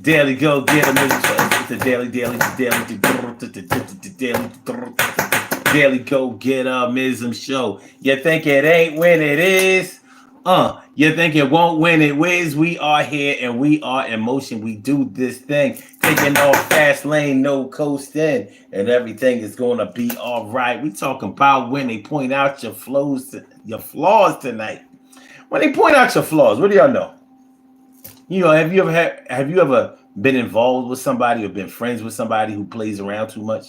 Daily go get them. It's the daily go get 'em show. You think it ain't when it is? You think it won't when it is? We are here and we are in motion. We do this thing, taking off fast lane, no coasting, and everything is gonna be all right. We talking about when they point out your flaws tonight. When they point out your flaws, what do y'all know? Have you ever been involved with somebody or been friends with somebody who plays around too much?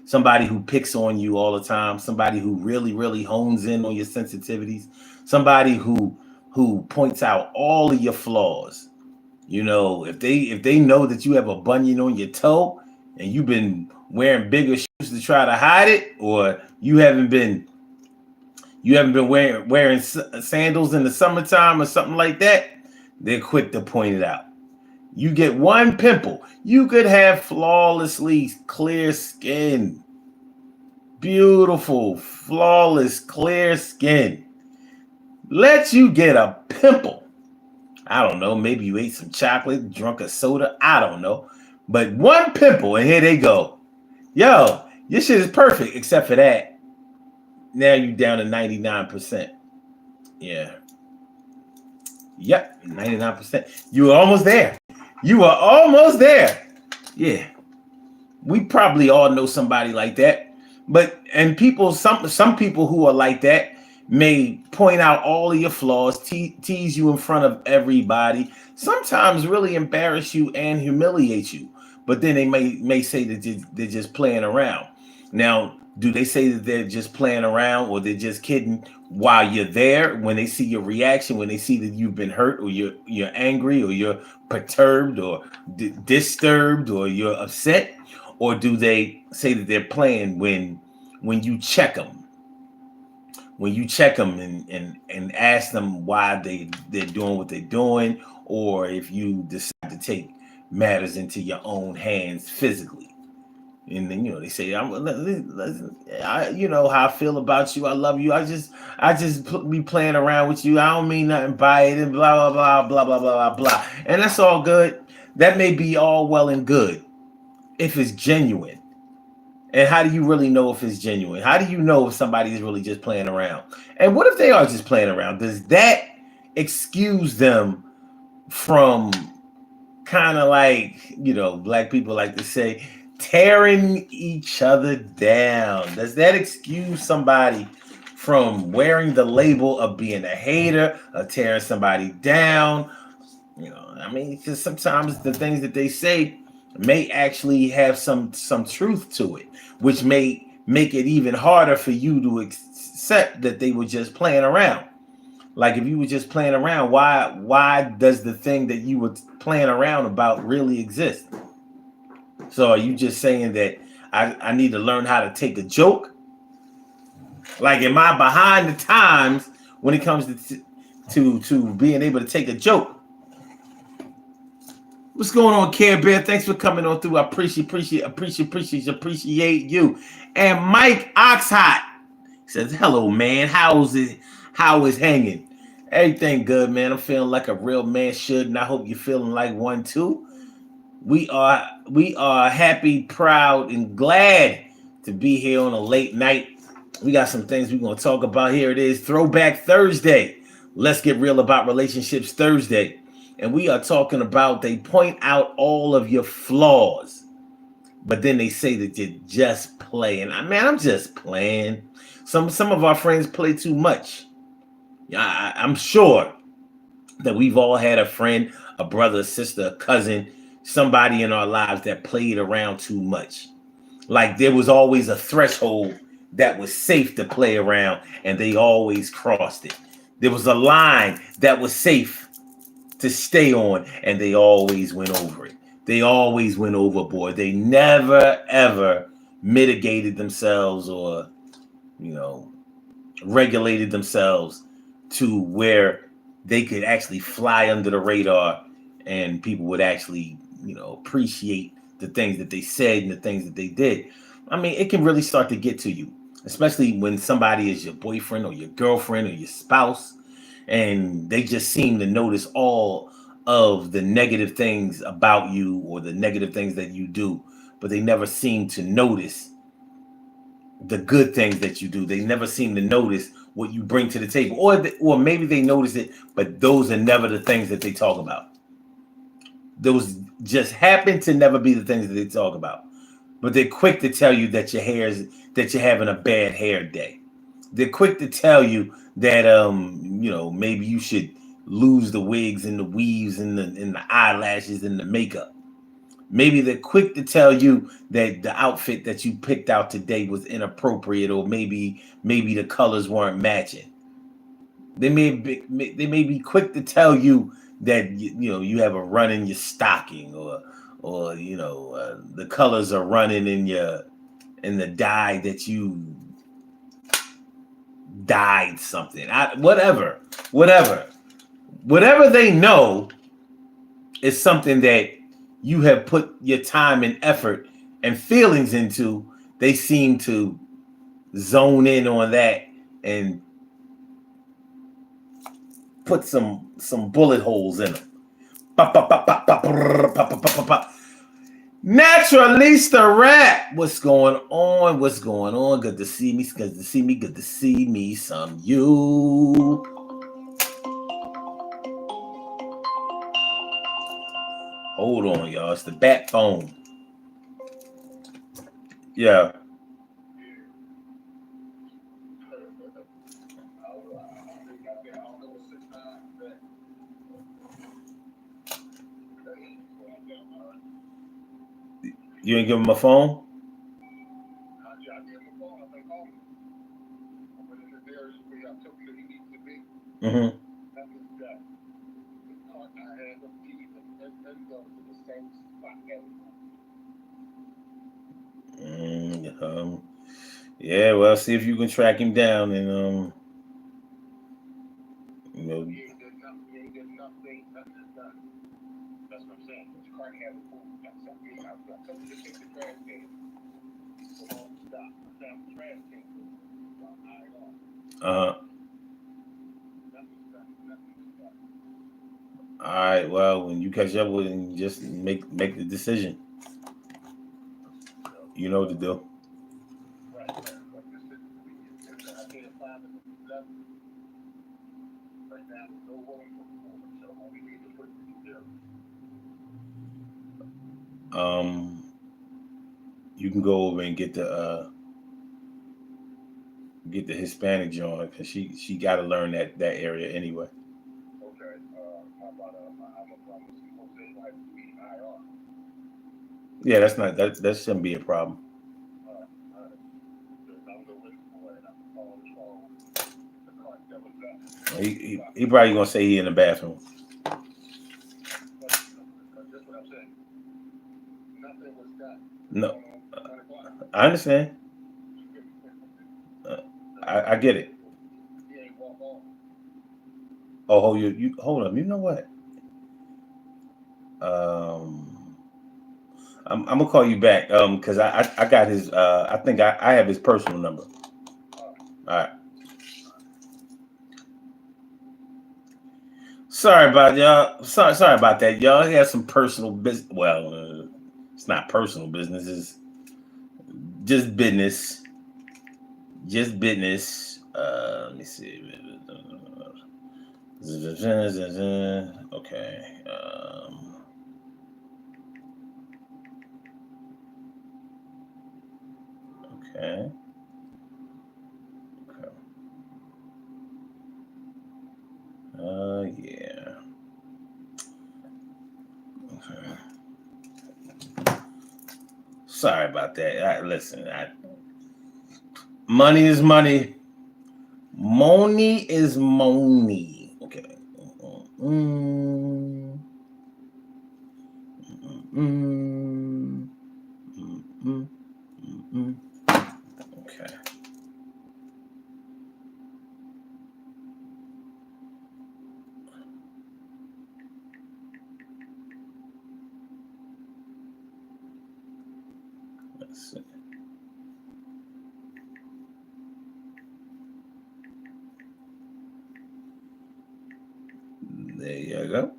Somebody who picks on you all the time, somebody who really, really hones in on your sensitivities, somebody who points out all of your flaws. If they know that you have a bunion on your toe and you've been wearing bigger shoes to try to hide it, or you haven't been wearing sandals in the summertime or something like that, they're quick to point it out. You get one pimple, you could have flawlessly clear skin. Beautiful, flawless, clear skin. Let you get a pimple. I don't know, maybe you ate some chocolate, drunk a soda, I don't know. But one pimple, and here they go. Yo, your shit is perfect, except for that. Now you down to 99%. Yeah. Yep, 99%. You were almost there. You were almost there. Yeah. We probably all know somebody like that. Some people who are like that may point out all of your flaws, tease you in front of everybody, sometimes really embarrass you and humiliate you. But then they may say that they're just playing around. Now, do they say that they're just playing around or they're just kidding while you're there? When they see your reaction, when they see that you've been hurt or you're angry or you're perturbed or disturbed or you're upset, or do they say that they're playing when you check them? When you check them and ask them why they're doing what they're doing, or if you decide to take matters into your own hands physically. And then they say, you know how I feel about you. I love you. I just be playing around with you. I don't mean nothing by it, and blah blah blah blah blah blah blah. And that's all good. That may be all well and good if it's genuine. And how do you really know if it's genuine? How do you know if somebody is really just playing around? And what if they are just playing around? Does that excuse them from kind of like, black people like to say, tearing each other down? Does that excuse somebody from wearing the label of being a hater or tearing somebody down? Because sometimes the things that they say may actually have some truth to it, which may make it even harder for you to accept that they were just playing around. Like if you were just playing around, why does the thing that you were playing around about really exist? So are you just saying that I need to learn how to take a joke? Like, am I behind the times when it comes to being able to take a joke? What's going on, Care Bear? Thanks for coming on through. I appreciate you. And Mike Oxhot says, hello, man. How is hanging? Everything good, man. I'm feeling like a real man should, and I hope you're feeling like one too. We are happy, proud, and glad to be here on a late night. We got some things we're going to talk about. Here it is, Throwback Thursday. Let's get real about relationships Thursday. And we are talking about, they point out all of your flaws, but then they say that you're just playing. I'm just playing. Some of our friends play too much. I'm sure that we've all had a friend, a brother, a sister, a cousin, somebody in our lives that played around too much. Like there was always a threshold that was safe to play around, and they always crossed it. There was a line that was safe to stay on, and they always went over it. They always went overboard. They never ever mitigated themselves or regulated themselves to where they could actually fly under the radar and people would actually appreciate the things that they said and the things that they did. It can really start to get to you, especially when somebody is your boyfriend or your girlfriend or your spouse, and they just seem to notice all of the negative things about you or the negative things that you do, but they never seem to notice the good things that you do. They never seem to notice what you bring to the table, or maybe they notice it, but those are never the things that they talk about. Those just happen to never be the things that they talk about. But they're quick to tell you that you're having a bad hair day. They're quick to tell you that maybe you should lose the wigs and the weaves and the eyelashes and the makeup. Maybe they're quick to tell you that the outfit that you picked out today was inappropriate, or maybe the colors weren't matching. They may be quick to tell you that you have a run in your stocking, or the colors are running in the dye that you dyed something. Whatever they know is something that you have put your time and effort and feelings into. They seem to zone in on that and put some bullet holes in them. Naturalista rap. What's going on? What's going on? Good to see me. Good to see me. Good to see me. Some you. Hold on, y'all. It's the bat phone. Yeah. You ain't give him a phone? Mm-hmm. Yeah, well, see if you can track him down and you know. Uh, all right. Well, when you catch up with him, just make the decision. You know what to do. Um, you can go over and get the Hispanic joint because she got to learn that area anyway. Yeah, that's not that shouldn't be a problem. He probably gonna say he in the bathroom. No, I understand. Uh, I get it. Oh, you hold up. You know what? Um, I'm gonna call you back. Because I got his. I think I have his personal number. All right. Sorry about y'all. Sorry about that, y'all. He has some personal business. Well, it's not personal business. It's just business. Just business. Let me see. Okay. Okay. Okay. Yeah. Okay. Sorry about that. Listen, money is money. Money is money. Okay. Mm, mm, mm, mm, mm. Okay. Let's see. There you go.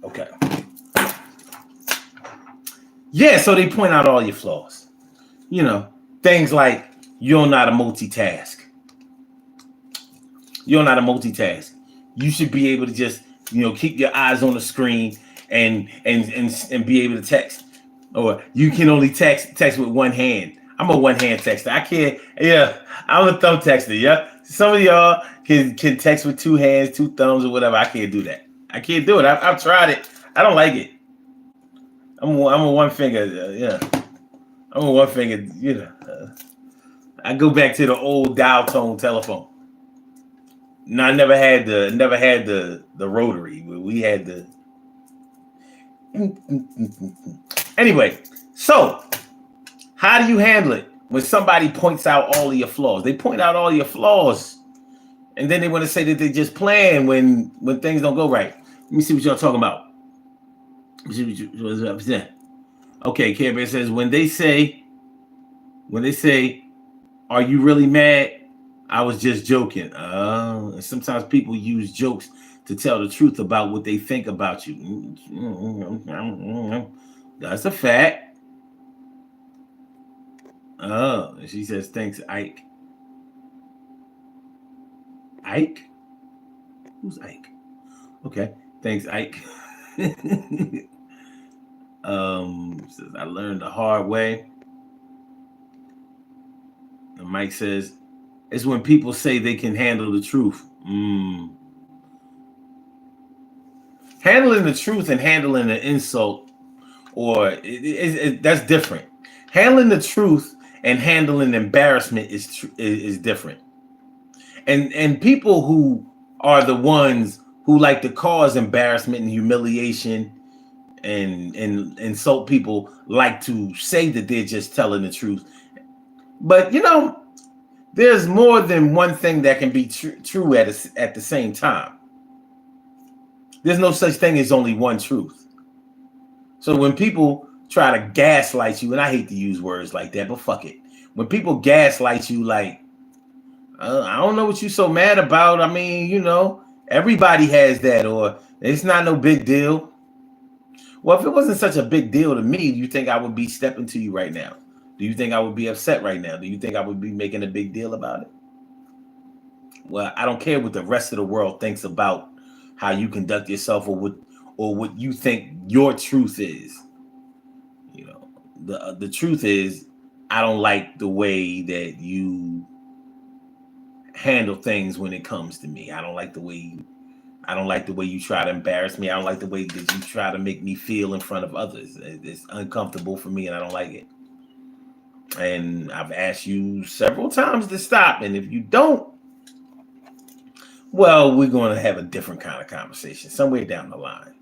Okay. Yeah, so they point out all your flaws. You know, things like you don't know how to multitask. You don't know how to multitask. You should be able to just, keep your eyes on the screen and be able to text. Or you can only text with one hand. I'm a one hand texter. I can't. Yeah, I'm a thumb texter. Yeah, some of y'all can text with two hands, two thumbs, or whatever. I can't do that. I can't do it. I've tried it. I don't like it. I'm a one finger. Yeah, I'm a one finger. I go back to the old dial tone telephone. No, I never had the rotary. We had the anyway. So how do you handle it when somebody points out all of your flaws? They point out all your flaws, and then they want to say that they're just playing when things don't go right. Let me see what y'all talking about. Okay, Care Bear says when they say, "Are you really mad?" I was just joking. And sometimes people use jokes to tell the truth about what they think about you. That's a fact. Oh, she says, thanks, Ike. Ike? Who's Ike? Okay, thanks, Ike. Says, I learned the hard way. And Mike says, it's when people say they can handle the truth. Handling the truth and handling an insult, or that's different. Handling the truth and handling embarrassment is different. And people who are the ones who like to cause embarrassment and humiliation and insult people like to say that they're just telling the truth. But there's more than one thing that can be true at the same time. There's no such thing as only one truth. So when people try to gaslight you, and I hate to use words like that, but fuck it. When people gaslight you like, I don't know what you're so mad about. I mean, everybody has that, or it's not no big deal. Well, if it wasn't such a big deal to me, do you think I would be stepping to you right now? Do you think I would be upset right now? Do you think I would be making a big deal about it? Well, I don't care what the rest of the world thinks about how you conduct yourself or what you think your truth is. The truth is, I don't like the way that you handle things when it comes to me. I don't like the way you try to embarrass me. I don't like the way that you try to make me feel in front of others. It's uncomfortable for me, and I don't like it. And I've asked you several times to stop, and if you don't, well, we're going to have a different kind of conversation somewhere down the line.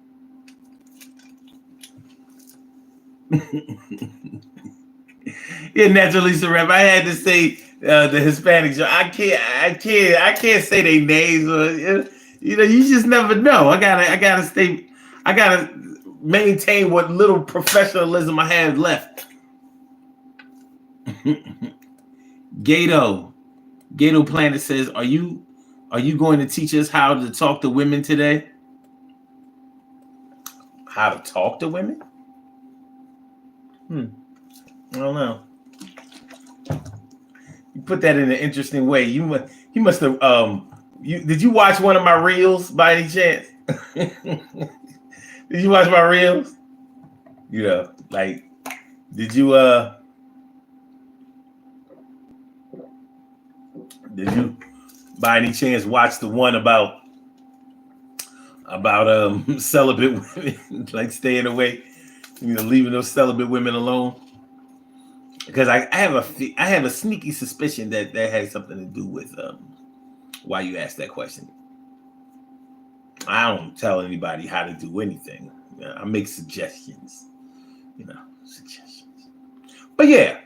Yeah, naturally, Surrep. I had to say the Hispanic joke. I can't say their names. Or, you just never know. I gotta maintain what little professionalism I have left. Gato Planet says, "Are you going to teach us how to talk to women today? How to talk to women? I don't know. You put that in an interesting way. You must have did you watch one of my reels by any chance? Did you watch my reels? Like did you by any chance watch the one about celibate women like staying away, leaving those celibate women alone? Because I have a sneaky suspicion that has something to do with why you asked that question. I don't tell anybody how to do anything. I make suggestions. Suggestions. But yeah,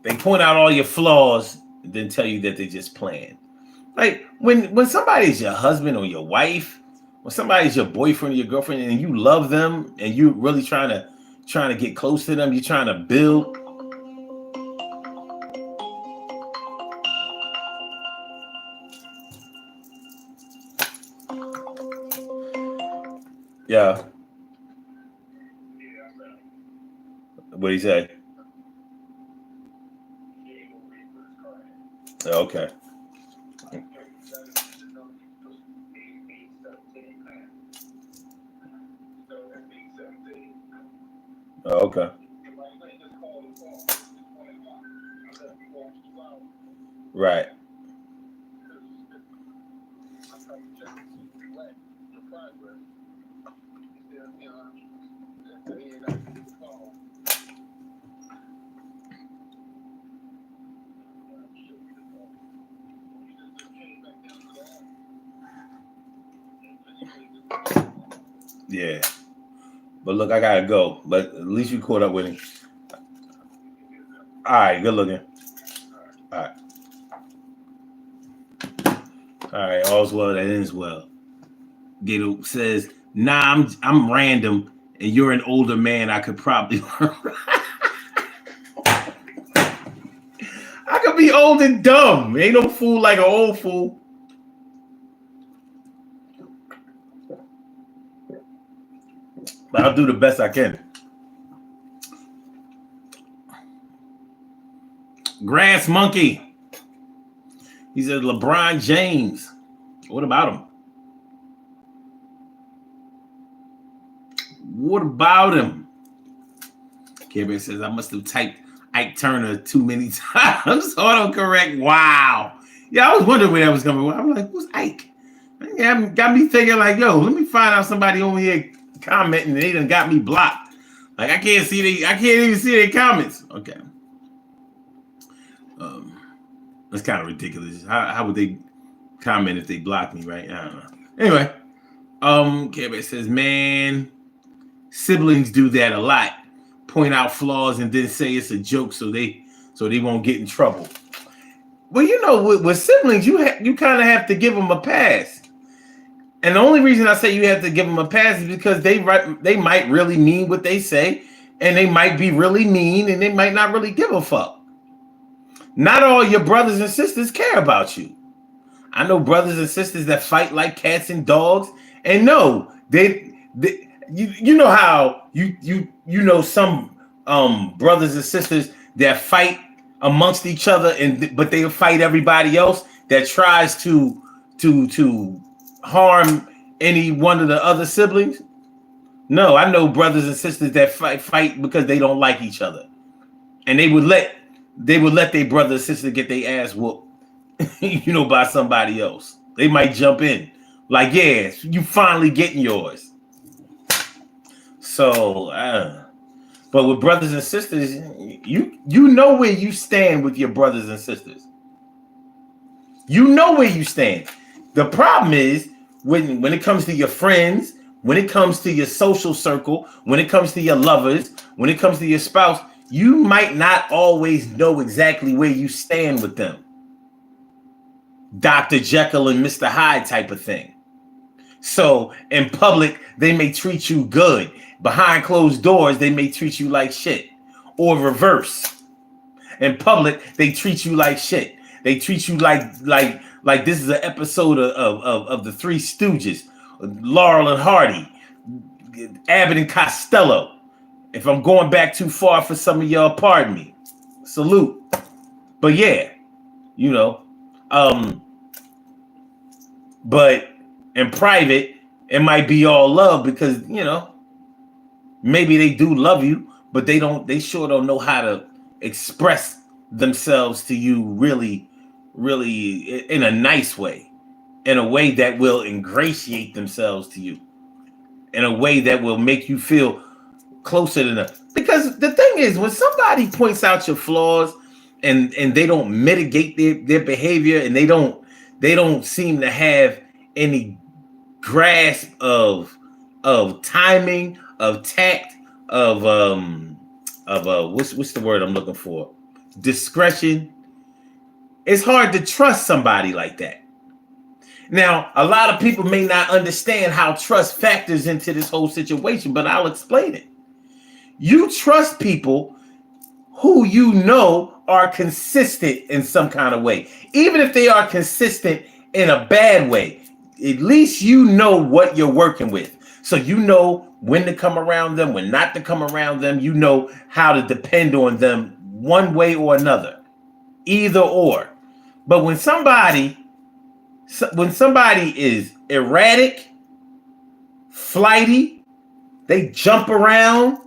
they point out all your flaws and then tell you that they're just playing. Like when somebody's your husband or your wife, when somebody's your boyfriend or your girlfriend, and you love them and you're really trying to get close to them, you're trying to build. Yeah. What do you say? Okay. Okay. Right. Yeah. But look, I gotta go. But at least you caught up with him. All right. Good looking. All right. All right. All's well that ends well. Gato says, "Nah, I'm random, and you're an older man. I could probably, I could be old and dumb. Ain't no fool like an old fool." But I'll do the best I can. Grass monkey. He said LeBron James. What about him? What about him? Kerry says, I must have typed Ike Turner too many times. Autocorrect. Wow. Yeah, I was wondering where that was coming from. I'm like, who's Ike? Yeah, got me thinking like, yo, let me find out somebody over here commenting and they done got me blocked. Like I can't even see their comments. Okay. That's kind of ridiculous. How would they comment if they block me, right? I don't know. Anyway, Kerry says, man, siblings do that a lot. Point out flaws and then say it's a joke so they won't get in trouble. Well, you know, with siblings, you kind of have to give them a pass. And the only reason I say you have to give them a pass is because they might really mean what they say, and they might be really mean, and they might not really give a fuck. Not all your brothers and sisters care about you. I know brothers and sisters that fight like cats and dogs, and no, you know how you know some brothers and sisters that fight amongst each other, but they'll fight everybody else that tries to harm any one of the other siblings. No, I know brothers and sisters that fight because they don't like each other, and they would let their brother and sister get their ass whooped, you know, by somebody else. They might jump in, like, yeah, you finally getting yours. So, but with brothers and sisters, you know where you stand with your brothers and sisters. You know where you stand. The problem is when it comes to your friends, when it comes to your social circle, when it comes to your lovers, when it comes to your spouse, you might not always know exactly where you stand with them. Dr. Jekyll and Mr. Hyde type of thing. So in public, they may treat you good. Behind closed doors, they may treat you like shit. Or reverse. In public, they treat you like shit. They treat you like this is an episode of the Three Stooges. Laurel and Hardy. Abbott and Costello. If I'm going back too far for some of y'all, pardon me. Salute. But yeah, you know. But in private, it might be all love because, you know, maybe they do love you, but they sure don't know how to express themselves to you really, really in a nice way, in a way that will ingratiate themselves to you, in a way that will make you feel closer to them. Because the thing is, when somebody points out your flaws and they don't mitigate their behavior and they don't seem to have any grasp of timing, of tact, of what's the word I'm looking for? Discretion. It's hard to trust somebody like that. Now, a lot of people may not understand how trust factors into this whole situation, but I'll explain it. You trust people who you know are consistent in some kind of way. Even if they are consistent in a bad way, at least you know what you're working with. So you know when to come around them, when not to come around them. You know how to depend on them one way or another, either or. But when somebody is erratic, flighty, they jump around,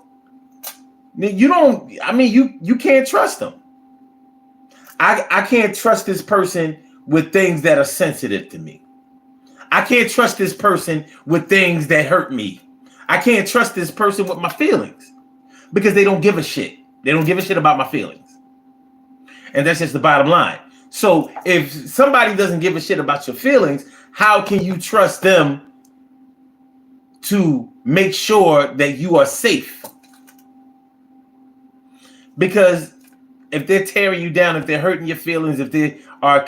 you can't trust them. I can't trust this person with things that are sensitive to me. I can't trust this person with things that hurt me. I can't trust this person with my feelings because they don't give a shit. They don't give a shit about my feelings. And that's just the bottom line. So if somebody doesn't give a shit about your feelings, how can you trust them to make sure that you are safe? Because if they're tearing you down, if they're hurting your feelings, if they are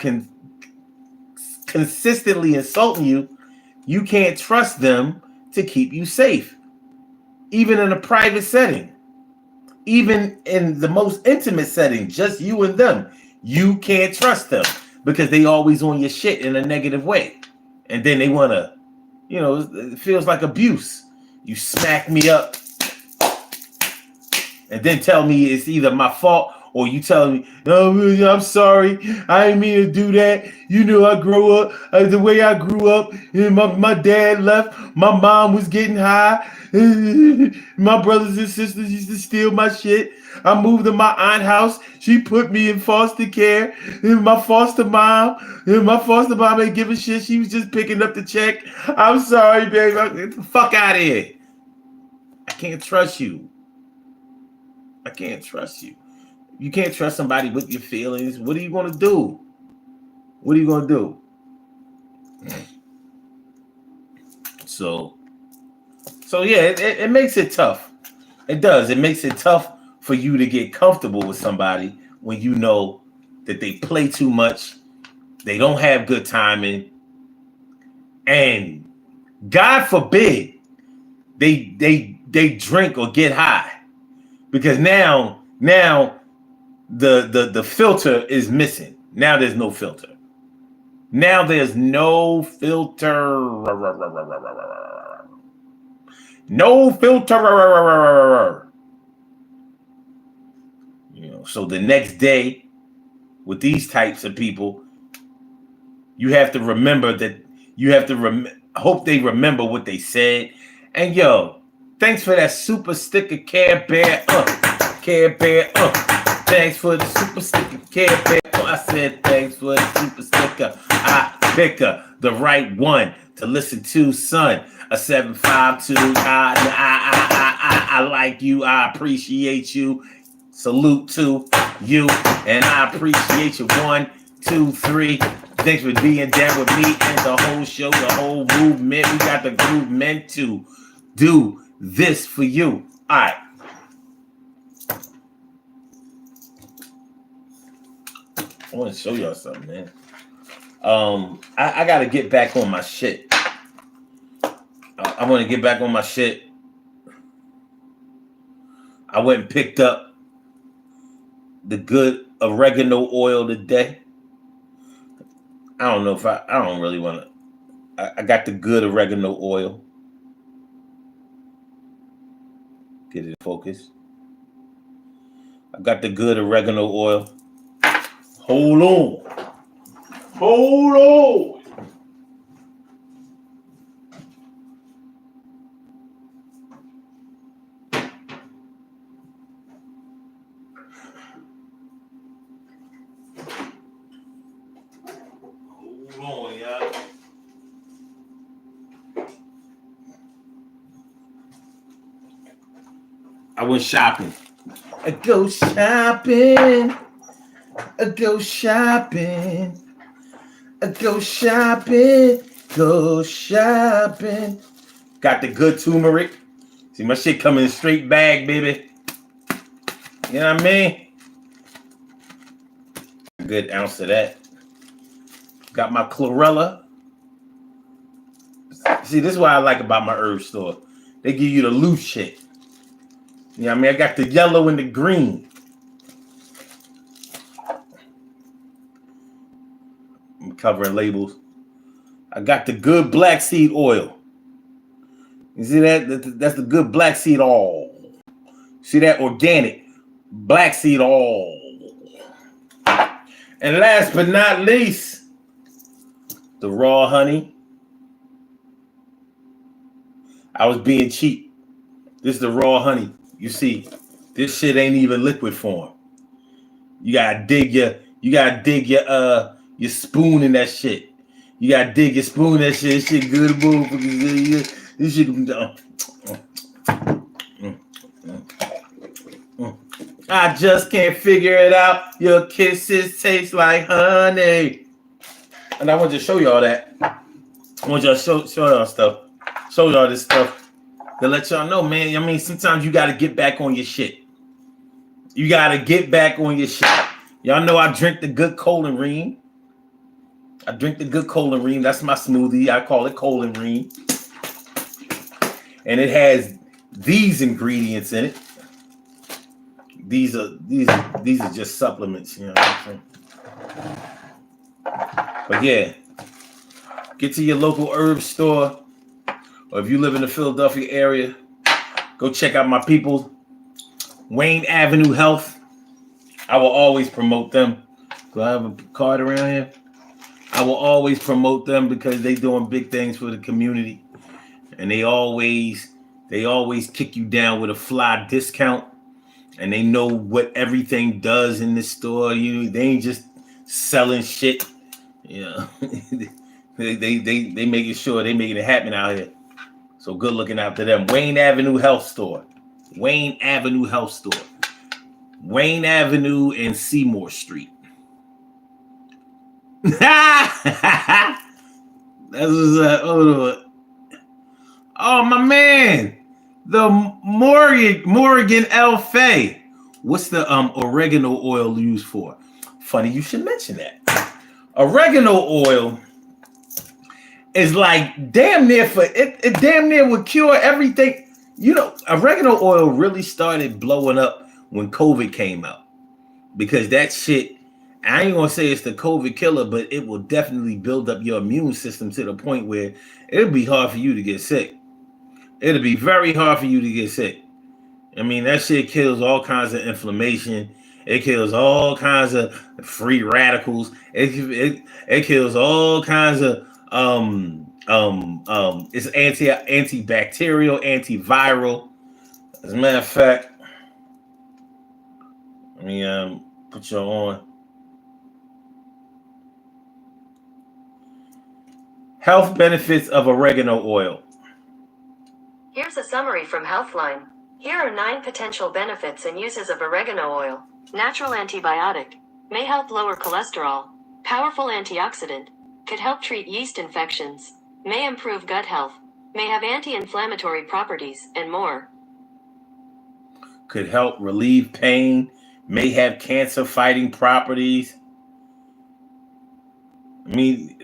consistently insulting you, you can't trust them to keep you safe. Even in a private setting, even in the most intimate setting, just you and them, you can't trust them because they always on your shit in a negative way. And then they want to, it feels like abuse. You smack me up and then tell me it's either my fault or you tell me, no, I'm sorry, I didn't mean to do that. I grew up the way I grew up. My dad left. My mom was getting high. My brothers and sisters used to steal my shit. I moved to my aunt's house. She put me in foster care. My foster mom ain't give a shit. She was just picking up the check. I'm sorry, babe. Get the fuck out of here. I can't trust you. I can't trust you. You can't trust somebody with your feelings. What are you going to do? What are you going to do? So yeah, it makes it tough. It does. It makes it tough for you to get comfortable with somebody when you know that they play too much, they don't have good timing, and God forbid they drink or get high, because now the filter is missing. Now there's no filter. Now there's no filter. No filter. So the next day with these types of people, you have to remember that hope they remember what they said. And thanks for that super sticker, Care Bear. Care Bear. Thanks for the super sticker, Care Bear. I said thanks for the super sticker. I pick the right one to listen to, son. A 752. I like you. I appreciate you. Salute to you, and I appreciate you. 1, 2, 3. Thanks for being there with me and the whole show, the whole movement. We got the group meant to do this for you. All right. I want to show y'all something, man. I got to get back on my shit. I want to get back on my shit. I went and picked up the good oregano oil today. I don't know if I don't really want to. I got the good oregano oil. Get it in focus. I got the good oregano oil. Hold on. Hold on. Hold on, y'all. I went shopping. I go shopping. I go shopping. I go shopping. Go shopping. Got the good turmeric. See, my shit coming in straight bag, baby. You know what I mean? A good ounce of that. Got my chlorella. See, this is what I like about my herb store. They give you the loose shit. You know what I mean? I got the yellow and the green. I'm covering labels. I got the good black seed oil. You see that? That's the good black seed oil. See that? Organic black seed oil. And last but not least, the raw honey. I was being cheap. This is the raw honey. You see, this shit ain't even liquid form. You gotta dig your spoon in that shit. You gotta dig your spoon in that shit. This shit good move. This shit. I just can't figure it out. Your kisses taste like honey. And I want to show y'all that. I want y'all to show y'all stuff. Show y'all this stuff to let y'all know, man. I mean, sometimes you got to get back on your shit. You got to get back on your shit. Y'all know I drink the good colon ream. I drink the good colon ream. That's my smoothie. I call it colon ream. And it has these ingredients in it. These are just supplements, you know what I'm saying? But yeah, get to your local herb store, or if you live in the Philadelphia area, go check out my people, Wayne Avenue Health. I will always promote them. Do I have a card around here? I will always promote them because they doing big things for the community, and they always kick you down with a fly discount. And they know what everything does in the store. They ain't just selling shit. Yeah, they making sure they making it happen out here. So good looking out to them. Wayne Avenue Health Store. Wayne Avenue Health Store. Wayne Avenue and Seymour Street. That's what's oh my man. The Morgan L. Fay. What's the oregano oil used for? Funny you should mention that. Oregano oil is like damn near for it damn near would cure everything. Oregano oil really started blowing up when COVID came out. Because that shit, I ain't gonna say it's the COVID killer, but it will definitely build up your immune system to the point where it'll be hard for you to get sick. It'll be very hard for you to get sick. I mean, that shit kills all kinds of inflammation. It kills all kinds of free radicals. It kills all kinds of it's antibacterial, antiviral. As a matter of fact, let me put you on. Health benefits of oregano oil. Here's a summary from Healthline. Here are 9 potential benefits and uses of oregano oil. Natural antibiotic. May help lower cholesterol. Powerful antioxidant. Could help treat yeast infections. May improve gut health. May have anti-inflammatory properties, and more. Could help relieve pain. May have cancer-fighting properties. I mean,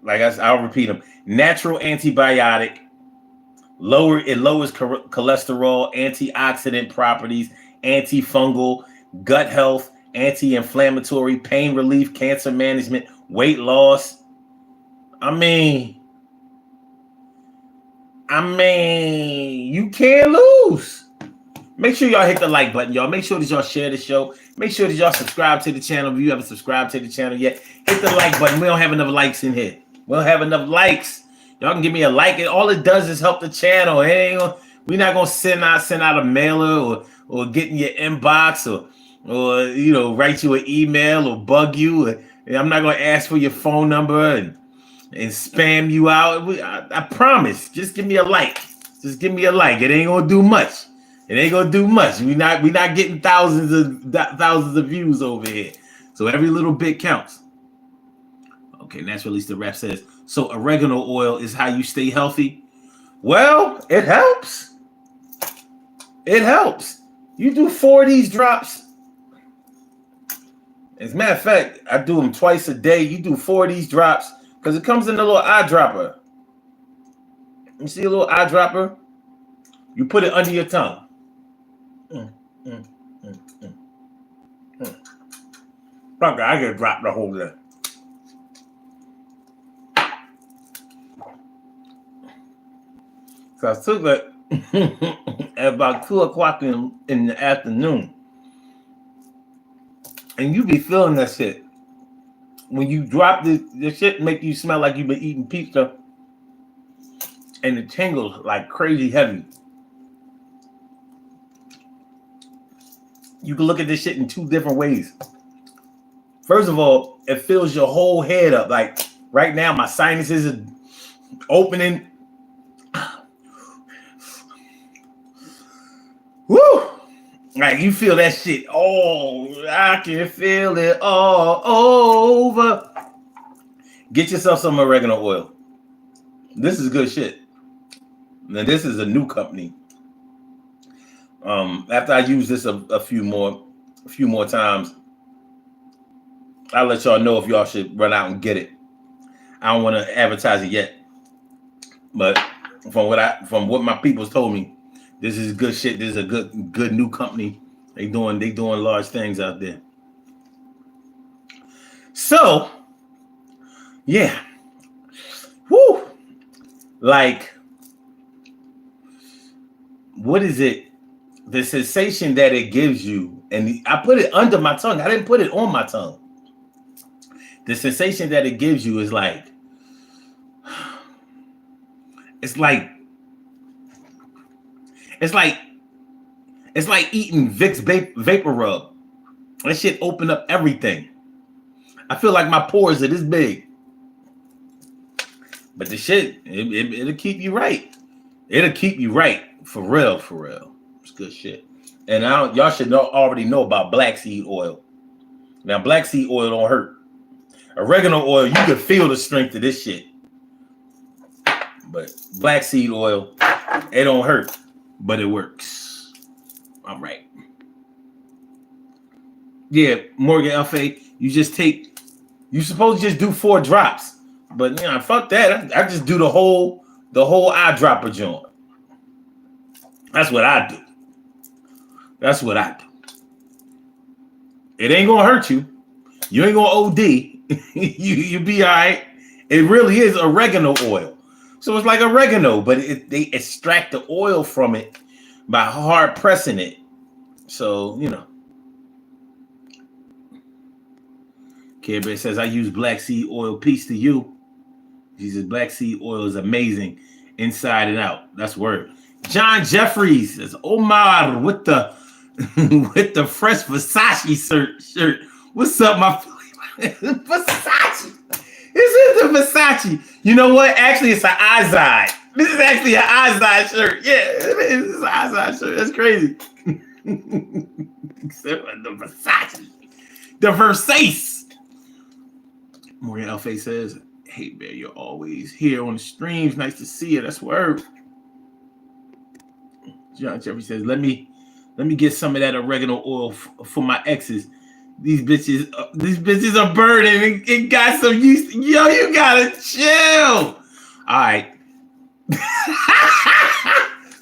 I'll repeat them. Natural antibiotic. It lowers cholesterol, antioxidant properties, antifungal, gut health, anti-inflammatory, pain relief, cancer management, weight loss. I mean, you can't lose. Make sure y'all hit the like button, y'all. Make sure that y'all share the show. Make sure that y'all subscribe to the channel. If you haven't subscribed to the channel yet, hit the like button. We don't have enough likes in here. We don't have enough likes. Y'all can give me a like. All it does is help the channel. We're not gonna send out a mailer or get in your inbox or write you an email or bug you. I'm not gonna ask for your phone number and spam you out. I promise. Just give me a like. Just give me a like. It ain't gonna do much. It ain't gonna do much. We not getting thousands of views over here. So every little bit counts. Okay, Naturalista the rap says, so oregano oil is how you stay healthy? Well, it helps. It helps. You do 4 of these drops. As a matter of fact, I do them twice a day. You do 4 of these drops because it comes in a little eyedropper. You see a little eyedropper? You put it under your tongue. I can drop the whole thing. So I took it at about 2 o'clock in the afternoon. And you be feeling that shit. When you drop the shit make you smell like you've been eating pizza and it tingles like crazy heavy. You can look at this shit in two different ways. First of all, it fills your whole head up. Like right now, my sinuses are opening. Woo! Like you feel that shit. Oh, I can feel it all over. Get yourself some oregano oil. This is good shit. Now this is a new company. After I use this a few more times, I'll let y'all know if y'all should run out and get it. I don't want to advertise it yet, but from what my people's told me, this is good shit. This is a good new company. They doing large things out there. So, yeah, whoo, like, what is it? The sensation that it gives you, and I put it under my tongue. I didn't put it on my tongue. The sensation that it gives you is like, it's like eating Vicks Vapor Rub. That shit open up everything. I feel like my pores are this big. But the shit, it'll keep you right. It'll keep you right. For real, for real. It's good shit. And y'all should already know about black seed oil. Now, black seed oil don't hurt. Oregano oil, you can feel the strength of this shit. But black seed oil, it don't hurt, but it works. All right. Yeah, Morgan Alfay, you're supposed to just do 4 drops. But fuck that. I just do the whole eyedropper joint. That's what I do. It ain't gonna hurt you. You ain't gonna OD. you be all right. It really is oregano oil. So it's like oregano, but they extract the oil from it by hard pressing it. So, Care Bear says, I use black seed oil. Peace to you. He says, black seed oil is amazing inside and out. That's word. John Jeffries says, Omar with the with the fresh Versace shirt. What's up, my Versace? This is the Versace. You know what? Actually, it's an Izod. This is actually an Izod shirt. Yeah, it is an Izod shirt. That's crazy. Except for the Versace. The Versace. Morgan Alfay says, hey, Bear, you're always here on the streams. Nice to see you. That's word. John Jeffrey says, let me get some of that oregano oil for my exes. These bitches are burning. It got some use. Yo, you gotta chill. All right.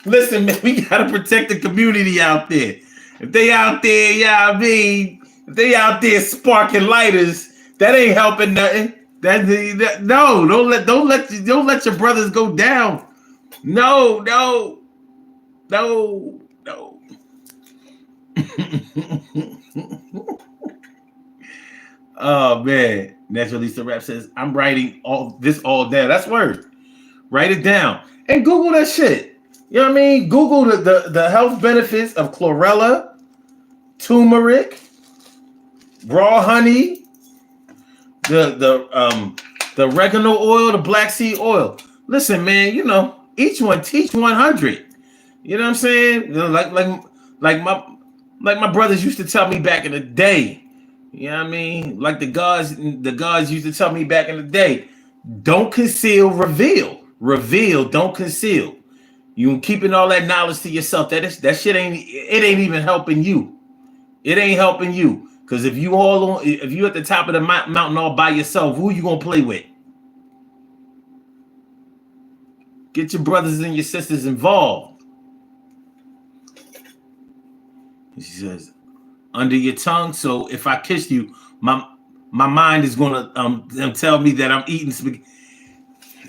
Listen, man, we gotta protect the community out there. If they out there, if they out there sparking lighters, that ain't helping nothing. No, don't let your brothers go down. No. Oh man, Naturalista Rap says, I'm writing all down. That's word. Write it down and Google that shit. You know what I mean? Google the health benefits of chlorella, turmeric, raw honey, the oregano oil, the black seed oil. Listen, man, each one teach 100. You know what I'm saying? Like my brothers used to tell me back in the day. You know what I mean? Like the gods used to tell me back in the day, don't conceal, reveal. Reveal, don't conceal. You keeping all that knowledge to yourself. That shit ain't even helping you. It ain't helping you. Because if you at the top of the mountain all by yourself, who you gonna play with? Get your brothers and your sisters involved. She says, under your tongue. So if I kiss you, my mind is gonna tell me that I'm eating spaghetti.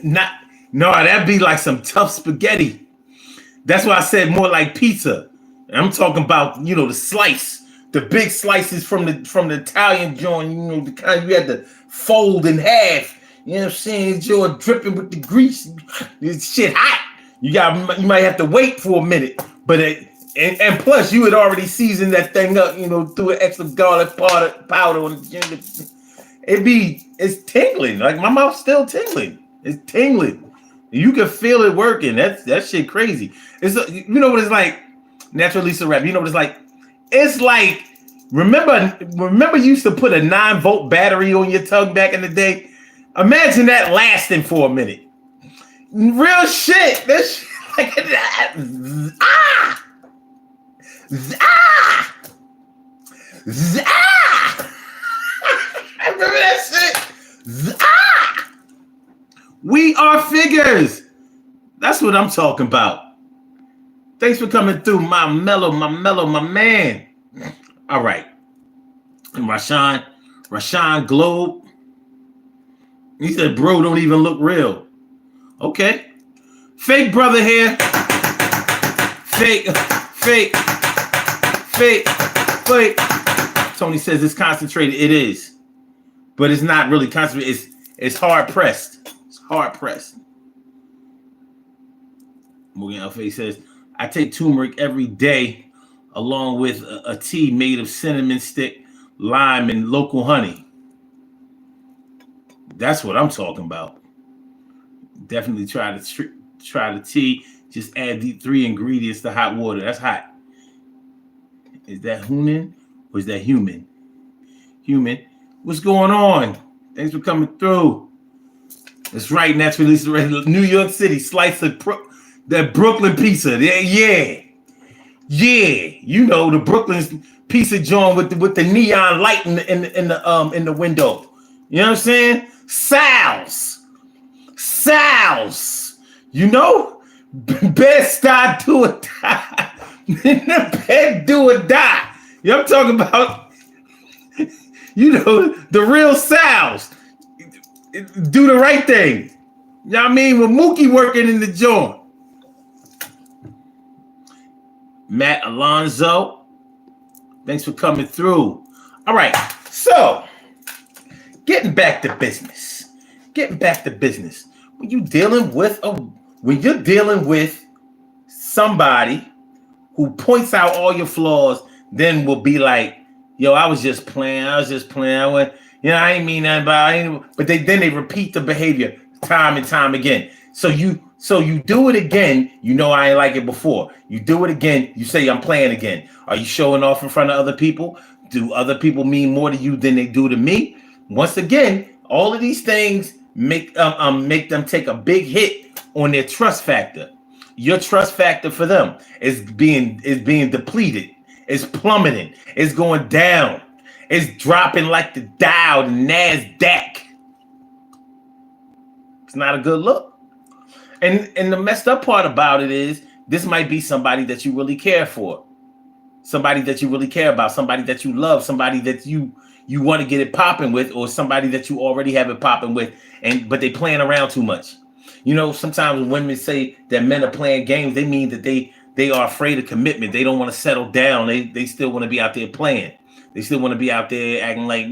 No, that'd be like some tough spaghetti. That's why I said more like pizza. I'm talking about, the slice, the big slices from the Italian joint, the kind you had to fold in half. You know what I'm saying? It's your dripping with the grease. This shit hot. You might have to wait for a minute, but and plus you had already seasoned that thing up, threw an extra garlic powder on it. It's tingling. Like my mouth's still tingling. It's tingling. You can feel it working. That shit crazy. You know what it's like? Natural Lisa Rap. You know what it's like? It's like remember you used to put a 9-volt battery on your tongue back in the day? Imagine that lasting for a minute. Real shit. This shit like ah! Ah! Ah! I remember that shit. Ah! We are figures. That's what I'm talking about. Thanks for coming through, my mellow, my man. All right. And Rashawn Globe. He said, bro, don't even look real. Okay. Fake brother here. Fake. Tony says it's concentrated. It is. But it's not really concentrated. It's hard pressed. It's hard pressed. Morgan Alfay says, I take turmeric every day along with a tea made of cinnamon stick, lime, and local honey. That's what I'm talking about. Definitely try the tea. Just add the 3 ingredients to hot water. That's hot. Is that human or is that human? Human. What's going on? Thanks for coming through. That's right. Naturally, New York City slice of that Brooklyn pizza. Yeah. The Brooklyn pizza joint with the neon light in the window. You know what I'm saying? Sal's. Best start do or die. In the bed, do or die. You know what I'm talking about? The real Sal's. Do the right thing. You know what I mean? With Mookie working in the joint. Matt Alonzo, thanks for coming through. All right, so getting back to business. When you're dealing with somebody who points out all your flaws, then will be like, yo, I was just playing. I went, I ain't mean nothing about it. But then they repeat the behavior time and time again. So you do it again, I ain't like it before. You do it again, you say I'm playing again. Are you showing off in front of other people? Do other people mean more to you than they do to me? Once again, all of these things make them take a big hit on their trust factor. Your trust factor for them is being depleted. It's plummeting. It's going down. It's dropping like the Dow, the NASDAQ. It's not a good look. And the messed up part about it is this might be somebody that you really care for, somebody that you really care about, somebody that you love, somebody that you want to get it popping with, or somebody that you already have it popping with, but they playing around too much. Sometimes when women say that men are playing games, they mean that they are afraid of commitment. They don't want to settle down. They still want to be out there playing. They still want to be out there acting like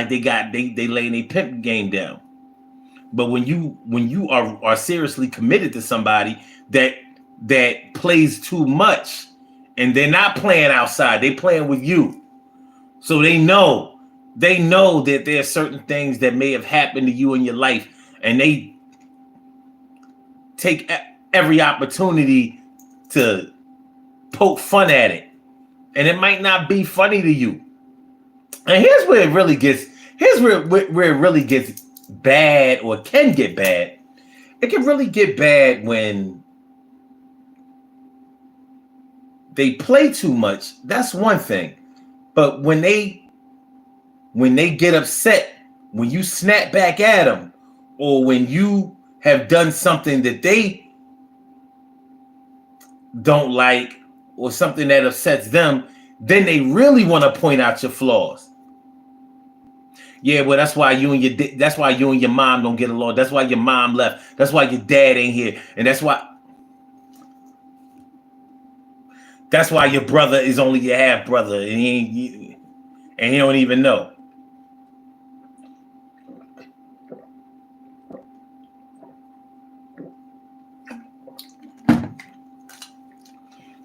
they laying their pimp game down. But when you are seriously committed to somebody that plays too much, and they're not playing outside, they playing with you. So they know that there are certain things that may have happened to you in your life, and they take every opportunity to poke fun at it. And it might not be funny to you. And here's where it really gets bad, or can get bad. It can really get bad when they play too much. That's one thing. But when they get upset, when you snap back at them, or when you have done something that they don't like, or something that upsets them, then they really want to point out your flaws. Yeah, well, that's why you and your mom don't get along. That's why your mom left. That's why your dad ain't here. And that's why. That's why your brother is only your half brother, and he don't even know.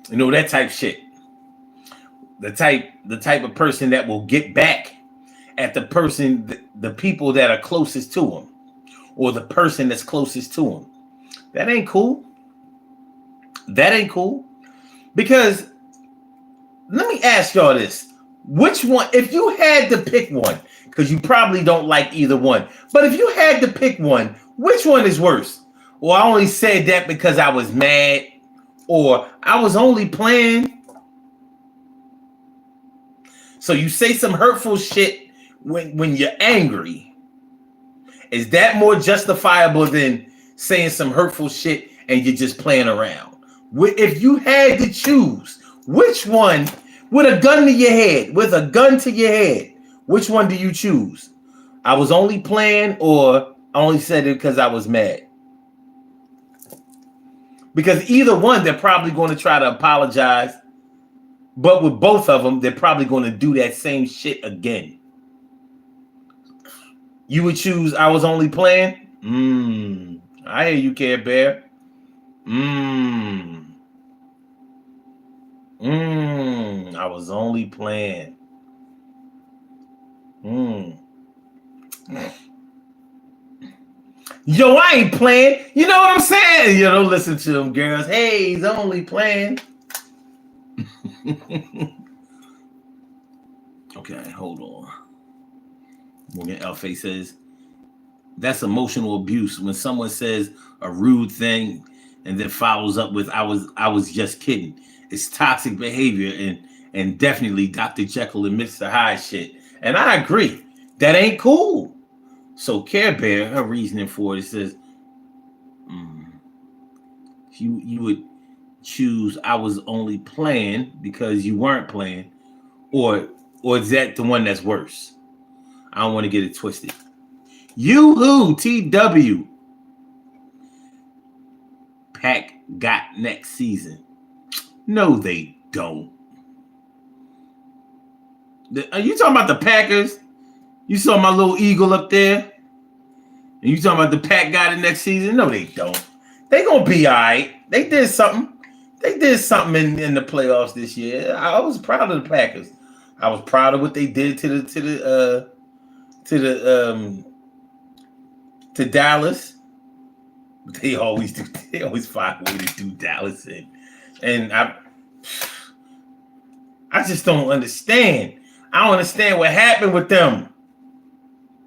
You know that type shit. The type of person that will get back at the people that are closest to him, or the person that's closest to him. That ain't cool. That ain't cool. Because let me ask y'all this. Which one, if you had to pick one, because you probably don't like either one, but if you had to pick one, which one is worse? Well, I only said that because I was mad, or I was only playing. So you say some hurtful shit when you're angry. Is that more justifiable than saying some hurtful shit and you're just playing around? If you had to choose, which one, with a gun to your head, which one do you choose? I was only playing, or I only said it because I was mad? Because either one, they're probably going to try to apologize. But with both of them, they're probably going to do that same shit again. You would choose I was only playing? I hear you, Care Bear. I was only playing. Yo, I ain't playing. You know what I'm saying? You don't listen to them girls. Hey, he's only playing. Okay, hold on. Morgan Elfay says, that's emotional abuse when someone says a rude thing and then follows up with I was just kidding. It's toxic behavior and definitely Dr. Jekyll and Mr. Hyde shit. And I agree. That ain't cool. So Care Bear, her reasoning for it says you would choose I was only playing because you weren't playing, or is that the one that's worse? I don't want to get it twisted. You-hoo, TW. Pack got next season. No, they don't. Are you talking about the Packers? You saw my little eagle up there? And you talking about the Pack got it next season? No, they don't. They gonna be all right. They did something. They did something in the playoffs this year. I was proud of the Packers. I was proud of what they did to Dallas. They always do. They always find a way to do Dallas in, and I just don't understand. I don't understand what happened with them,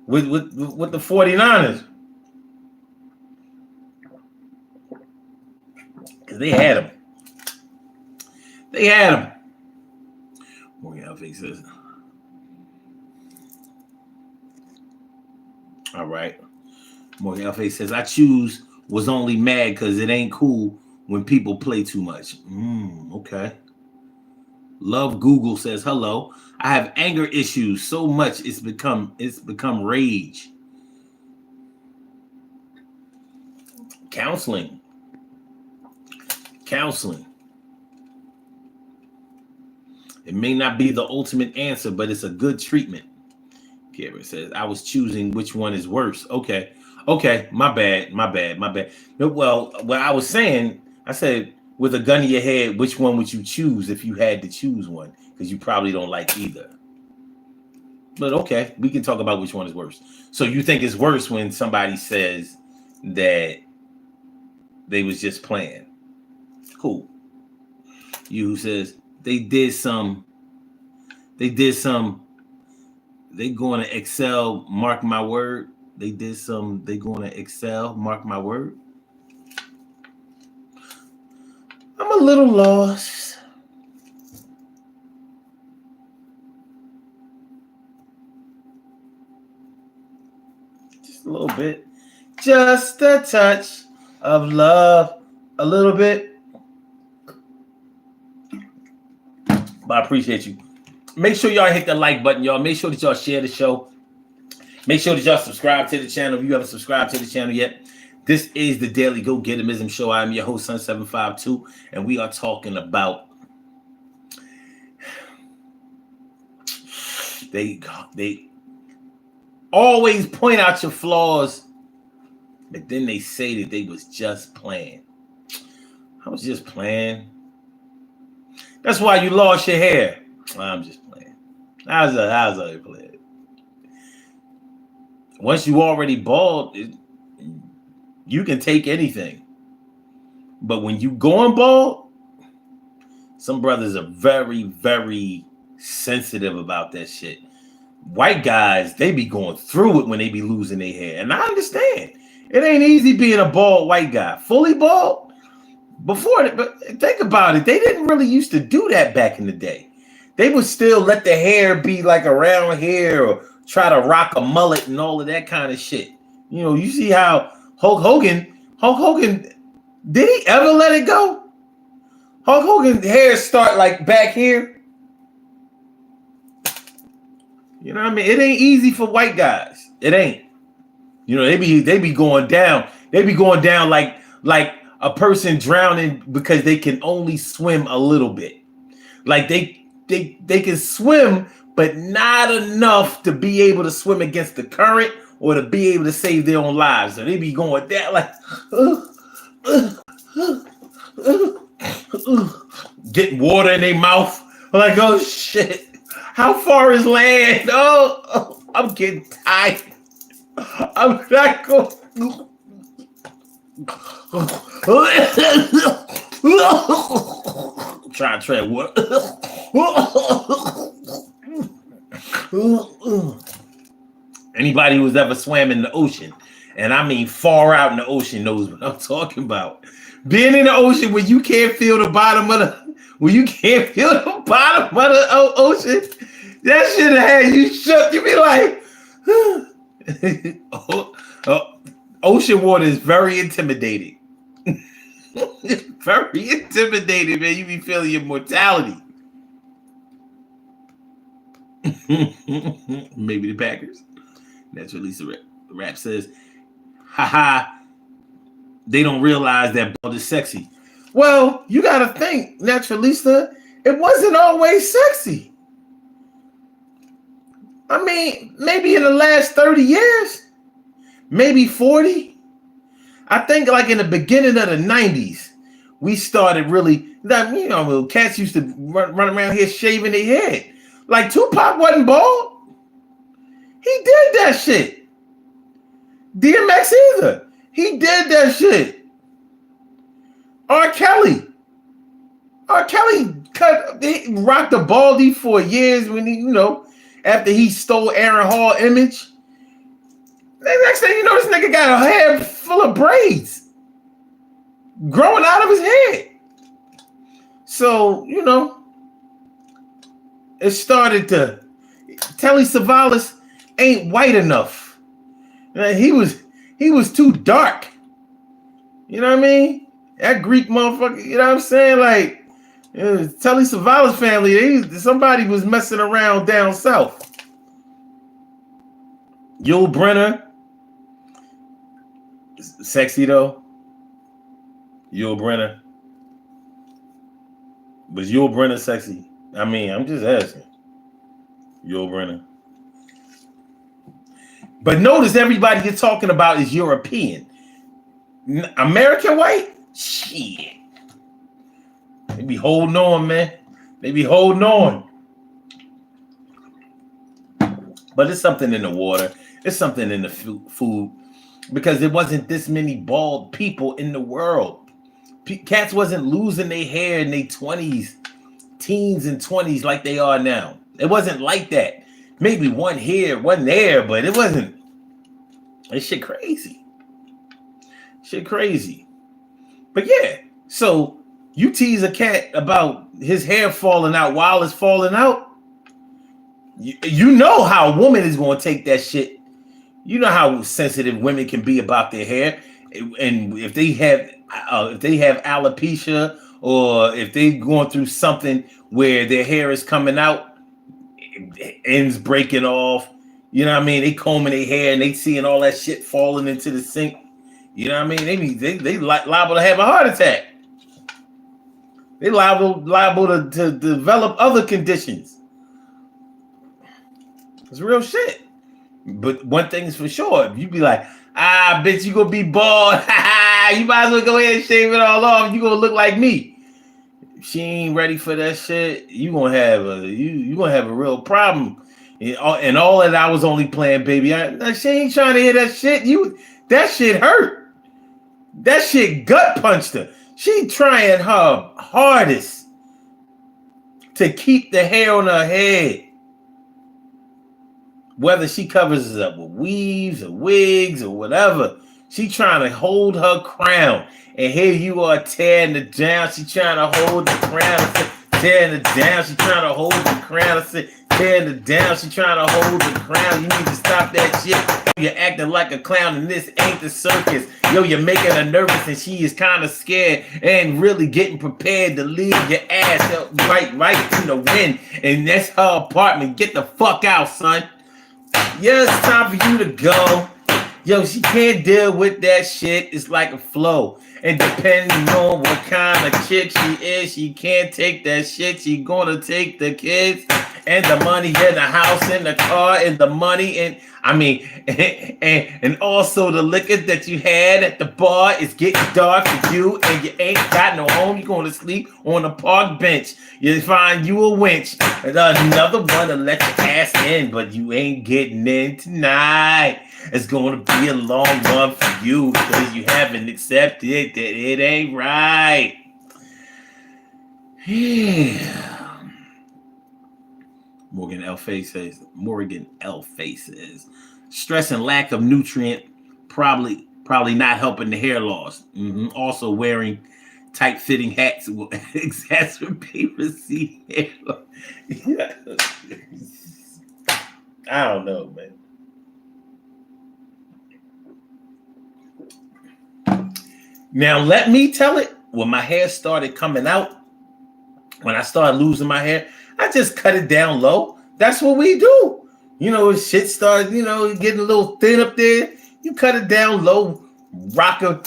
with the 49ers, because they had them. They had them. Morgan Elfay says, all right. Morgan Elfay says, I choose was only mad because it ain't cool when people play too much. Okay. Love Google says, hello. I have anger issues so much it's become rage. Counseling. It may not be the ultimate answer, but it's a good treatment. Karen says, I was choosing which one is worse. Okay, my bad. Well, what I was saying, I said, with a gun to your head, which one would you choose if you had to choose one? Because you probably don't like either. But okay, we can talk about which one is worse. So you think it's worse when somebody says that they was just playing. Cool. You says they going to excel, mark my word. They going to excel, mark my word. I'm a little lost. Just a little bit. Just a touch of love. A little bit. But I appreciate you. Make sure y'all hit the like button, y'all. Make sure that y'all share the show. Make sure that y'all subscribe to the channel if you haven't subscribed to the channel yet. This is the Daily Go Getimism Show. I'm your host, Sun752, and we are talking about They always point out your flaws, but then they say that they was just playing. I was just playing. That's why you lost your hair. I'm just playing. How's I playing? Once you already bald, you can take anything. But when you going bald, some brothers are very, very sensitive about that shit. White guys, they be going through it when they be losing their hair. And I understand. It ain't easy being a bald white guy. Fully bald? Before, but think about it. They didn't really used to do that back in the day. They would still let the hair be like around here or try to rock a mullet and all of that kind of shit. You know, you see how Hulk Hogan, did he ever let it go? Hulk Hogan's hair start like back here. You know what I mean? It ain't easy for white guys. It ain't. You know, they be going down. They be going down like a person drowning because they can only swim a little bit. Like they can swim, but not enough to be able to swim against the current or to be able to save their own lives. So they be going down like getting water in their mouth. Like, oh shit. How far is land? Oh, I'm getting tired. I'm not going. Trying to tread water. Anybody who's ever swam in the ocean, and I mean far out in the ocean, knows what I'm talking about. Being in the ocean where you can't feel the bottom of the ocean, that shit had you shook. You be like, ocean water is very intimidating. Very intimidating, man. You be feeling your mortality. Maybe the Packers. That's what Lisa Rap says. Haha. They don't realize that bald is sexy. Well, you gotta think, Naturalista, it wasn't always sexy. I mean, maybe in the last 30 years, maybe 40. I think like in the beginning of the 90s, we started really, you know, cats used to run around here shaving their head. Like Tupac wasn't bald. He did that shit. DMX either. He did that shit. R. Kelly rocked the baldy for years when he, you know, after he stole Aaron Hall image. The next thing you know, this nigga got a hair full of braids growing out of his head. So, you know, it started to, Telly Savalas ain't white enough. He was too dark. You know what I mean? That Greek motherfucker, you know what I'm saying? Like, Telly Savalas family, somebody was messing around down south. Yul Brynner, sexy though. Yul Brynner. Was Yul Brynner sexy? I mean, I'm just asking. Yul Brynner. But notice everybody you're talking about is European. American white? Shit. They be holding on, man. They be holding on. But it's something in the water. It's something in the food. Because there wasn't this many bald people in the world. Cats wasn't losing their hair in their 20s, teens and 20s like they are now. It wasn't like that. Maybe one here, one there, but it wasn't. It's shit crazy. Shit crazy. But yeah, so you tease a cat about his hair falling out while it's falling out. You know how a woman is going to take that shit. You know how sensitive women can be about their hair, and if they have alopecia or if they're going through something where their hair is coming out, ends breaking off. You know what I mean? They combing their hair and they seeing all that shit falling into the sink. You know what I mean? They liable to have a heart attack. They liable to develop other conditions. It's real shit. But one thing's for sure, if you be like, bitch, you gonna be bald. You might as well go ahead and shave it all off. You gonna look like me. If she ain't ready for that shit, you gonna have a real problem. And all that I was only playing, baby. She ain't trying to hear that shit. That shit hurt. That shit gut punched her. She trying her hardest to keep the hair on her head. Whether she covers it up with weaves or wigs or whatever, she trying to hold her crown. And here you are tearing it down. She trying to hold the crown. Tearing it down. She trying to hold the crown. Tearing it down. She trying to hold the crown. You need to stop that shit. You're acting like a clown and this ain't the circus. Yo, you're making her nervous and she is kind of scared and really getting prepared to leave your ass right to the wind. And that's her apartment. Get the fuck out, son. Yeah, it's time for you to go. Yo, she can't deal with that shit. It's like a flow. And depending on what kind of chick she is, she can't take that shit. She gonna take the kids and the money and the house and the car and the money and and also the liquor that you had at the bar is getting dark for you and you ain't got no home. You're going to sleep on a park bench. You find you a winch. Another one to let your ass in, but you ain't getting in tonight. It's going to be a long one for you because you haven't accepted that it ain't right. Morgan L. Face says, stress and lack of nutrient probably not helping the hair loss. Also, wearing tight-fitting hats will exacerbate receding hair loss. I don't know, man. Now, let me tell it, when my hair started coming out, when I started losing my hair, I just cut it down low. That's what we do. Shit started, getting a little thin up there. You cut it down low, rock a,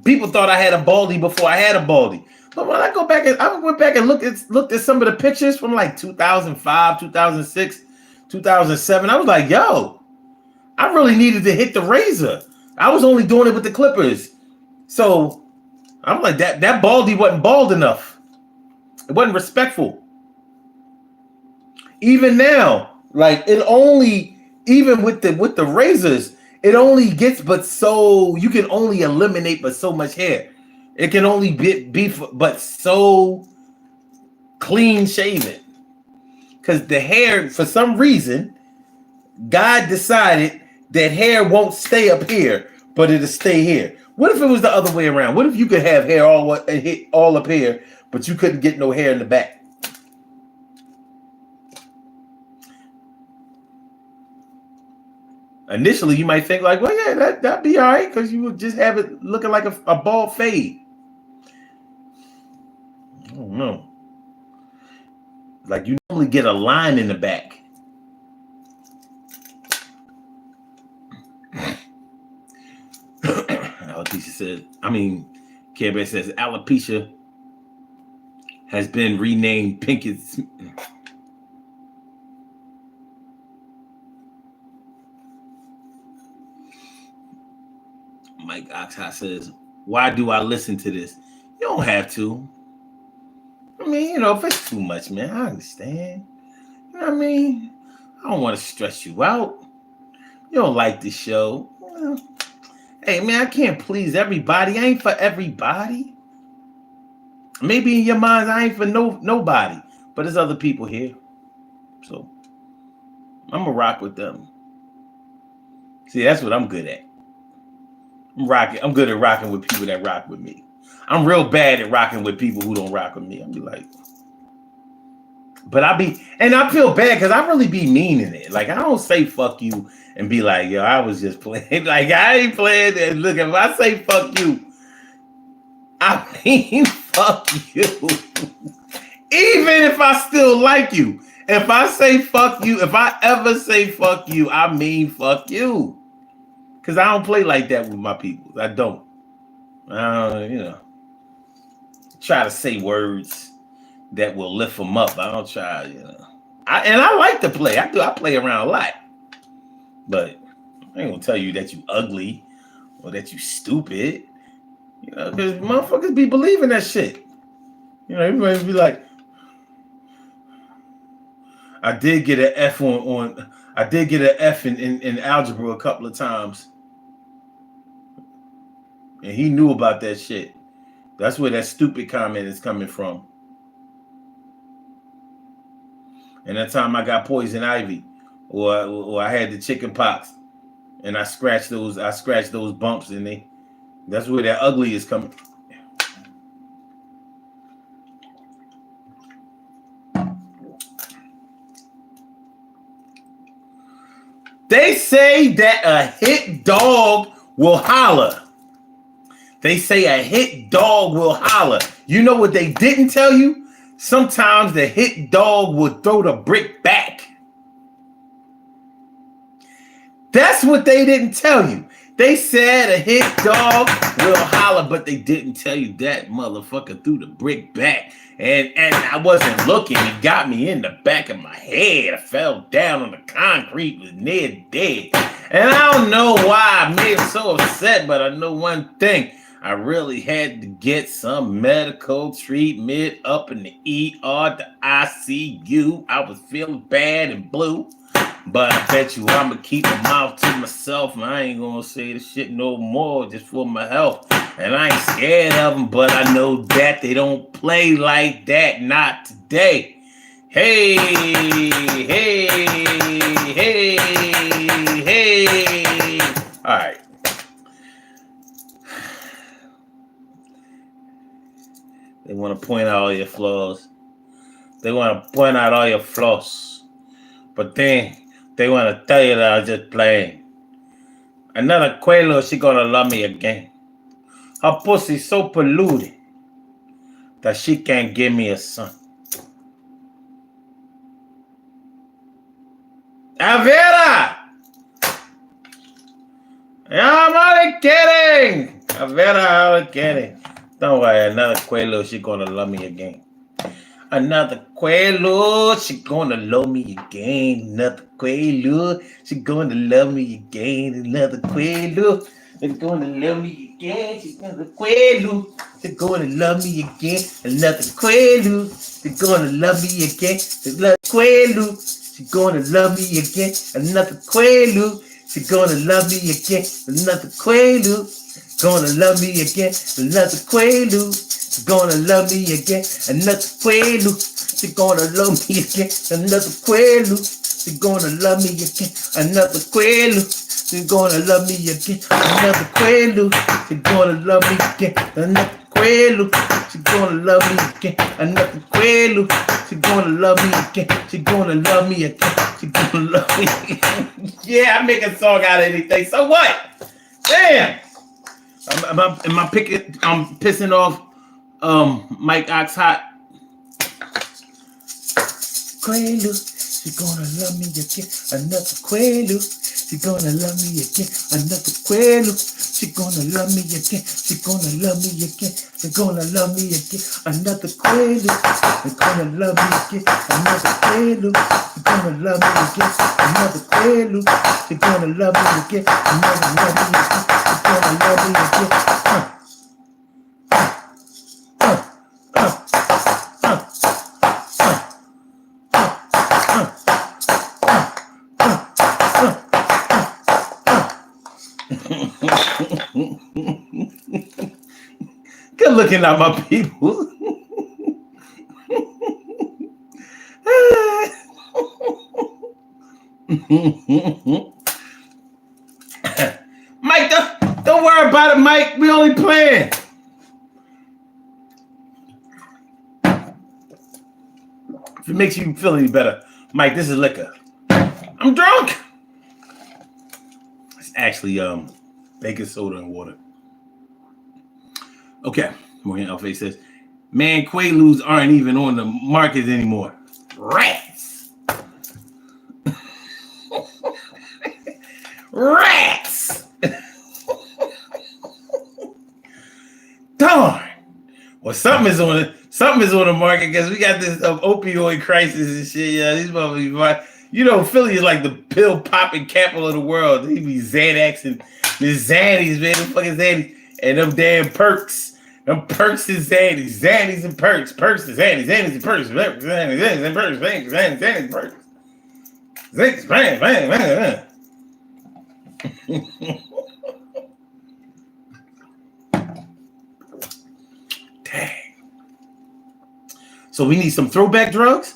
people thought I had a baldy before I had a baldy. But when I went back and looked at some of the pictures from like 2005, 2006, 2007, I was like, yo, I really needed to hit the razor. I was only doing it with the clippers. So I'm like, that baldy wasn't bald enough. It wasn't respectful. Even now, like even with the razors, it only gets you can only eliminate but so much hair. It can only be but so clean shaven. Because the hair, for some reason, God decided that hair won't stay up here, but it'll stay here. What if it was the other way around? What if you could have hair all up here, but you couldn't get no hair in the back? Initially, you might think like, well, yeah, that'd be all right because you would just have it looking like a bald fade. I don't know. Like you normally get a line in the back. Care Bear says alopecia has been renamed Pinkett's. Mike Oxhot says, why do I listen to this? You don't have to. If it's too much, man, I understand. You know what I mean? I don't want to stress you out. You don't like the show. Well, hey, man, I can't please everybody. I ain't for everybody. Maybe in your minds, I ain't for nobody. But there's other people here. So, I'm going to rock with them. See, that's what I'm good at. I'm good at rocking with people that rock with me. I'm real bad at rocking with people who don't rock with me. I'll be like, but I feel bad because I really be meaning it. Like, I don't say fuck you and be like, yo, I was just playing. Like, I ain't playing. And look, if I say fuck you, I mean fuck you. Even if I still like you. If I say fuck you, if I ever say fuck you, I mean fuck you. Because I don't play like that with my people. I don't. Try to say words that will lift them up. I don't try, I like to play. I do. I play around a lot, but I ain't gonna tell you that you ugly or that you stupid. You know, because motherfuckers be believing that shit. You know, everybody be like, I did get an F on I did get an F in algebra a couple of times. And he knew about that shit. That's where that stupid comment is coming from. And that time I got poison ivy, or I had the chicken pox, and I scratched those bumps, and that's where that ugly is coming. They say that a hit dog will holler. They say a hit dog will holler. You know what they didn't tell you? Sometimes the hit dog will throw the brick back. That's what they didn't tell you. They said a hit dog will holler, but they didn't tell you that motherfucker threw the brick back. And I wasn't looking. He got me in the back of my head. I fell down on the concrete, was near dead. And I don't know why I made him so upset, but I know one thing. I really had to get some medical treatment up in the ER, the ICU. I was feeling bad and blue. But I bet you I'm going to keep my mouth to myself, and I ain't going to say the shit no more just for my health. And I ain't scared of them, but I know that they don't play like that, not today. Hey, hey, hey, hey. All right. They want to point out all your flaws. They want to point out all your flaws. But then they want to tell you that I was just playing. Another Quelo, she gonna love me again. Her pussy so polluted that she can't give me a son. Avera! I'm only kidding! Avera, I'm only kidding. Don't worry, another Quelo, she gonna love me again. Another Quelo, she gonna love me again. Another Quelo, she gonna love me again. Another Quelo, she gonna love me again. She's another Quelo, she gonna love me again. Another Quelo, she gonna love me again. Another Quelo, she gonna love me again. Another Quelo, she gonna love me again. Another Quelo, gonna love me again. Another Quelo. She gonna love me again, another Quelo. She gonna love me again, another Quelo. She gonna love me again, another Quelo. She gonna love me again, another Quelo. She gonna love me again, another Quelo. She gonna love me again, another Quelo. She gonna love me again. She gonna love me again. She gonna love me again. Yeah, I make a song out of anything. So what? Damn. Am I picking? I'm pissing off. Mike Ox Hot. Quelo, she gonna love me again. Another Quelo, she gonna love me again. Another Quelo, she gonna love me again. She gonna love me again. She gonna love me again. Another Quelo, she gonna love me again. Another Quelo, she gonna love me again. Another Quelo, she gonna love me again. Another love me again. She gonna love me again. Good looking at my people. Mike, don't worry about it, Mike. We only playing. If it makes you feel any better, Mike, this is liquor. I'm drunk. It's actually baking soda and water. Okay, Morgan Alfay says, man, Quaaludes aren't even on the market anymore. Rats. Rats. Darn. Well, something is on it. Something is on the market because we got this opioid crisis and shit. Yeah, these motherfuckers. You know, Philly is like the pill popping capital of the world. They be Xanax and the Xannies, man. The fucking Xannies and them damn perks. Them perks and Xannies, Xannies and perks, perks and Xannies, Xannies and perks, Xannies, Xannies and perks, Xannies, Xannies, Xannies and perks. Xannies, bang, bang, bang, bang. Dang. So we need some throwback drugs?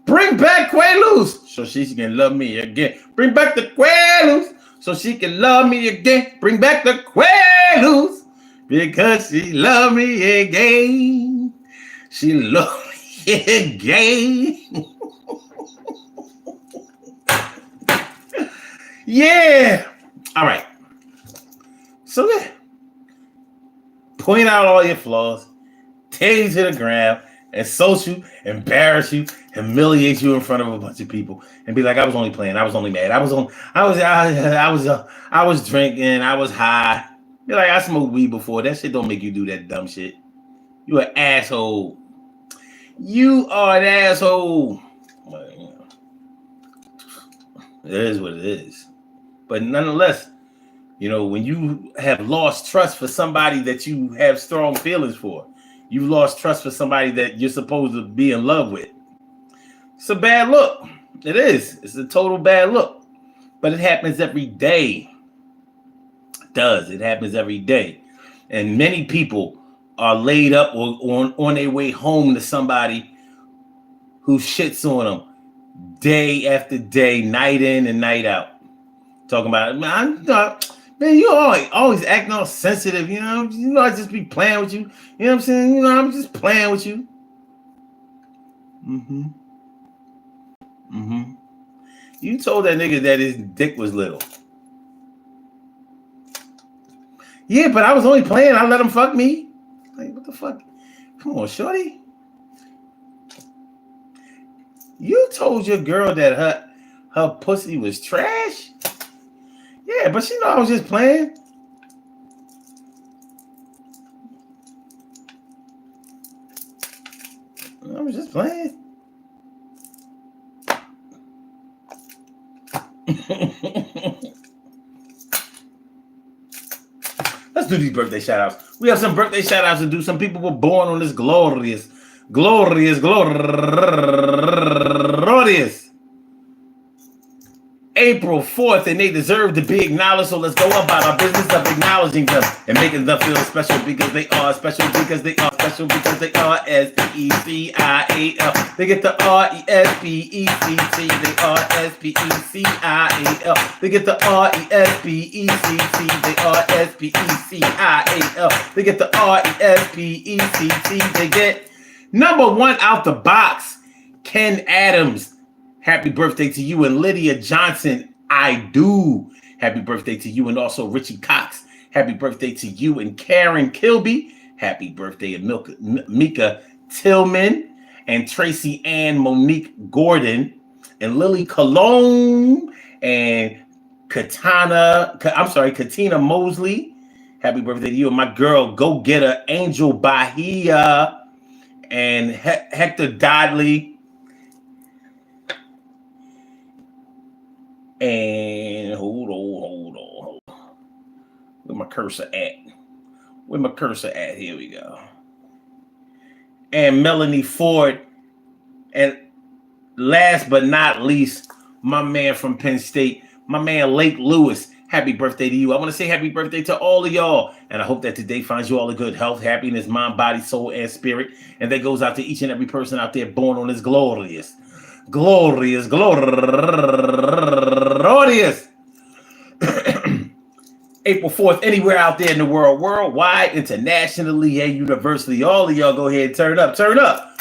Bring back Quaaludes so she can love me again. Bring back the Quaaludes so she can love me again. Bring back the Quaaludes because she love me again. She love me again. Yeah. All right. So yeah. Point out all your flaws, take you to the ground, insult you, embarrass you, humiliate you in front of a bunch of people, and be like, "I was only playing. I was only mad. I was drinking. I was high." Be like, "I smoked weed before. That shit don't make you do that dumb shit. You an asshole. You are an asshole." Well, you know, it is what it is. But nonetheless, you know, when you have lost trust for somebody that you have strong feelings for, you've lost trust for somebody that you're supposed to be in love with. It's a bad look. It is. It's a total bad look. But it happens every day. It does. It happens every day. And many people are laid up or on their way home to somebody who shits on them day after day, night in and night out. Talking about, man, you always acting all sensitive, you know, I just be playing with you. You know what I'm saying? You know, I'm just playing with you. Mm-hmm. Mm-hmm. You told that nigga that his dick was little. Yeah, but I was only playing. I let him fuck me. Like, what the fuck? Come on, shorty. You told your girl that her pussy was trash? Yeah, but she know I was just playing. I was just playing. Let's do these birthday shout outs. We have some birthday shout outs to do. Some people were born on this glorious April 4th, and they deserve to be acknowledged. So let's go about our business of acknowledging them and making them feel special because they are special because they are special because they are SPECIAL. They get the RESPECT. They are SPECIAL. They get the RESPECT. They are SPECIAL. They get the RESPECT. They get number one out the box, Ken Adams. Happy birthday to you. And Lydia Johnson, I do. Happy birthday to you. And also Richie Cox. Happy birthday to you. And Karen Kilby. Happy birthday to Mika Tillman. And Tracy Ann Monique Gordon. And Lily Cologne. And Katina Mosley. Happy birthday to you. And my girl, go-getter Angel Bahia. And Hector Dodley. And hold on. Where my cursor at? Here we go. And Melanie Ford. And last but not least, my man from Penn State, my man Lake Lewis. Happy birthday to you. I want to say happy birthday to all of y'all. And I hope that today finds you all a good health, happiness, mind, body, soul, and spirit. And that goes out to each and every person out there born on this glorious April 4th, anywhere out there in the world, worldwide, internationally, and universally. All of y'all go ahead and turn up.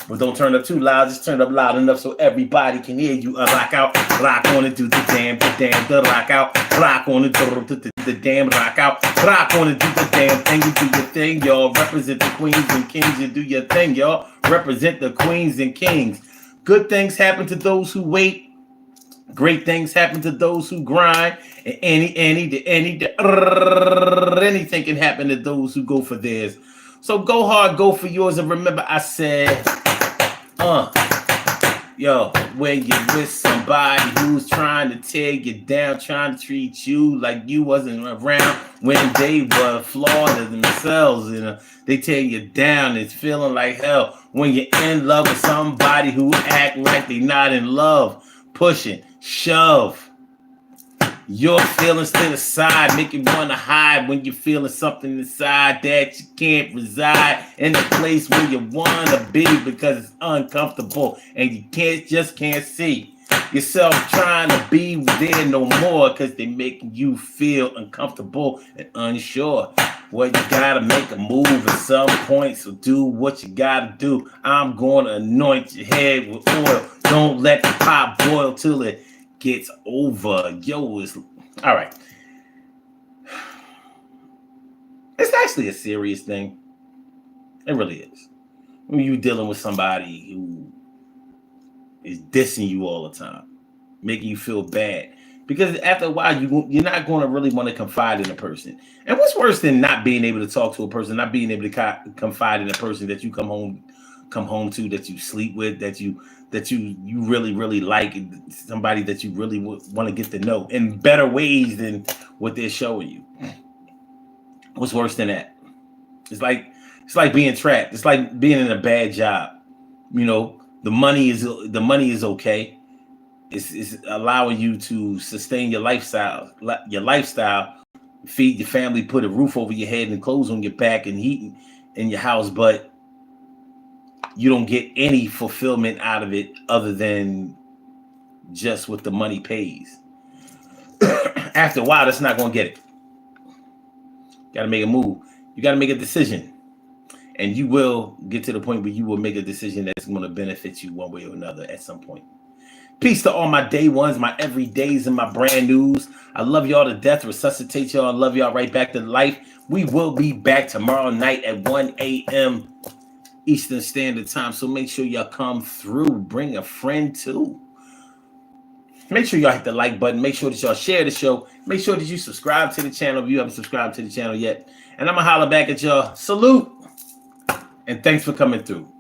But don't turn up too loud. Just turn up loud enough so everybody can hear you. Rock out, rock on and do the damn, the rock out, rock on and do the damn, rock out, rock on and do the damn thing. You do your thing, y'all. Represent the queens and kings. You do your thing, y'all. Represent the queens and kings. Good things happen to those who wait. Great things happen to those who grind, and anything can happen to those who go for theirs. So go hard, go for yours, and remember I said, uh, yo, when you're with somebody who's trying to tear you down, trying to treat you like you wasn't around when they were flawed in themselves, they tear you down, it's feeling like hell. When you're in love with somebody who act like they not in love, pushing, shove your feelings to the side, make you want to hide when you're feeling something inside that you can't reside in the place where you want to be because it's uncomfortable and you can't see yourself trying to be there no more because they're making you feel uncomfortable and unsure. Well, you gotta make a move at some point, so do what you gotta do. I'm gonna anoint your head with oil. Don't let the pot boil till it gets over. Yo, it's all right. It's actually a serious thing. It really is. When you're dealing with somebody who is dissing you all the time, making you feel bad. Because after a while, you're not going to really want to confide in a person. And what's worse than not being able to talk to a person, not being able to confide in a person that you come home to, that you sleep with, that you really really like, somebody that you really want to get to know in better ways than what they're showing you. What's worse than that? It's like being trapped. It's like being in a bad job. The money is okay. It's allowing you to sustain your lifestyle, feed your family, put a roof over your head and clothes on your back and heat in your house, but you don't get any fulfillment out of it other than just what the money pays. After a while, that's not going to get it. Got to make a move. You got to make a decision. And you will get to the point where you will make a decision that's going to benefit you one way or another at some point. Peace to all my day ones, my everydays, and my brand news. I love y'all to death. Resuscitate y'all. I love y'all right back to life. We will be back tomorrow night at 1 a.m. Eastern Standard Time. So make sure y'all come through. Bring a friend too. Make sure y'all hit the like button. Make sure that y'all share the show. Make sure that you subscribe to the channel if you haven't subscribed to the channel yet. And I'm going to holler back at y'all. Salute. And thanks for coming through.